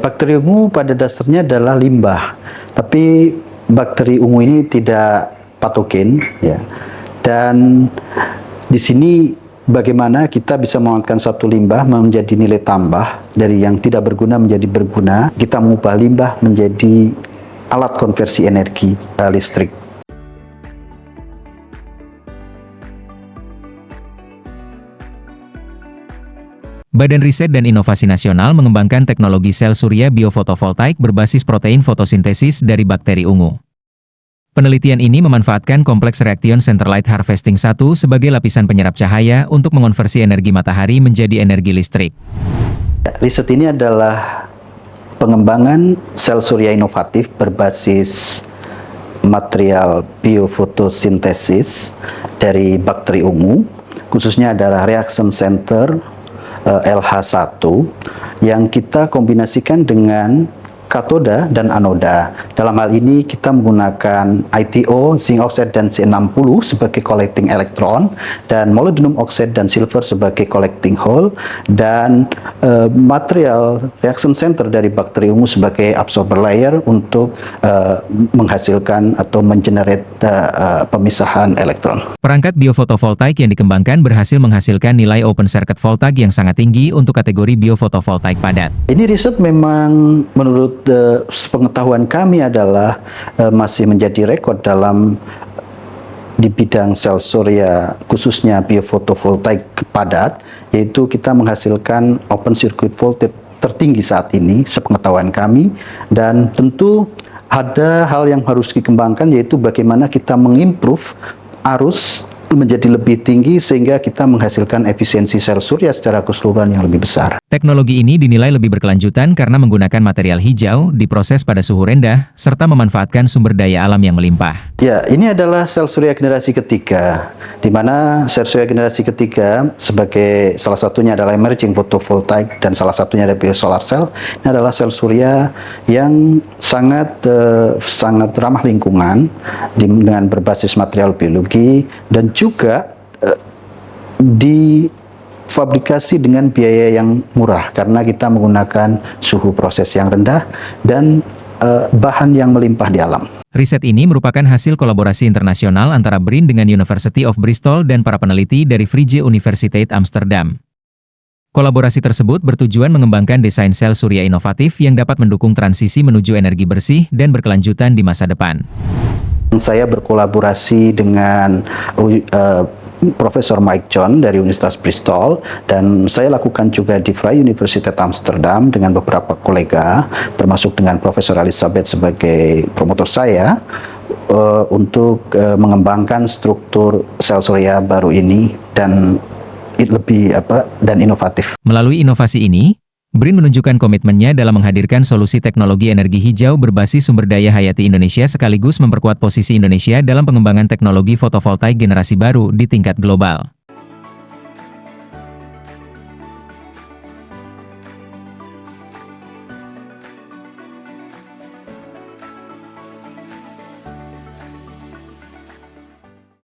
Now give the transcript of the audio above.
Bakteri ungu pada dasarnya adalah limbah, tapi bakteri ungu ini tidak patogen, ya. Dan di sini bagaimana kita bisa mengangkat satu limbah menjadi nilai tambah dari yang tidak berguna menjadi berguna. Kita mengubah limbah menjadi alat konversi energi listrik. Badan Riset dan Inovasi Nasional mengembangkan teknologi sel surya biofotovoltaik berbasis protein fotosintesis dari bakteri ungu. Penelitian ini memanfaatkan kompleks reaction Centralized Harvesting 1 sebagai lapisan penyerap cahaya untuk mengonversi energi matahari menjadi energi listrik. Riset ini adalah pengembangan sel surya inovatif berbasis material biofotosintesis dari bakteri ungu, khususnya adalah reaction center LH1 yang kita kombinasikan dengan katoda dan anoda. Dalam hal ini kita menggunakan ITO, zinc oxide dan C60 sebagai collecting electron dan molybdenum oxide dan silver sebagai collecting hole, dan material reaction center dari bakteri ungu sebagai absorber layer untuk menghasilkan atau mengenerate pemisahan elektron. Perangkat biofotovoltaik yang dikembangkan berhasil menghasilkan nilai open circuit voltage yang sangat tinggi untuk kategori biofotovoltaik padat. Ini riset memang menurut pengetahuan kami adalah masih menjadi rekor dalam di bidang sel surya khususnya biofotovoltaik padat, yaitu kita menghasilkan open circuit voltage tertinggi saat ini sepengetahuan kami. Dan tentu ada hal yang harus dikembangkan, yaitu bagaimana kita mengimprove arus menjadi lebih tinggi sehingga kita menghasilkan efisiensi sel surya secara keseluruhan yang lebih besar. Teknologi ini dinilai lebih berkelanjutan karena menggunakan material hijau, diproses pada suhu rendah, serta memanfaatkan sumber daya alam yang melimpah. Ya, ini adalah sel surya generasi ketiga, di mana sel surya generasi ketiga sebagai salah satunya adalah emerging photovoltaic dan salah satunya ada biosolar cell. Ini adalah sel surya yang sangat ramah lingkungan dengan berbasis material biologi dan juga difabrikasi dengan biaya yang murah karena kita menggunakan suhu proses yang rendah dan bahan yang melimpah di alam. Riset ini merupakan hasil kolaborasi internasional antara BRIN dengan University of Bristol dan para peneliti dari Vrije Universiteit Amsterdam. Kolaborasi tersebut bertujuan mengembangkan desain sel surya inovatif yang dapat mendukung transisi menuju energi bersih dan berkelanjutan di masa depan. Saya berkolaborasi dengan Profesor Mike John dari Universitas Bristol, dan saya lakukan juga di Vrije Universiteit Amsterdam dengan beberapa kolega, termasuk dengan Profesor Elizabeth sebagai promotor saya, untuk mengembangkan struktur sel surya baru ini dan lebih inovatif. Melalui inovasi ini, BRIN menunjukkan komitmennya dalam menghadirkan solusi teknologi energi hijau berbasis sumber daya hayati Indonesia sekaligus memperkuat posisi Indonesia dalam pengembangan teknologi fotovoltaik generasi baru di tingkat global.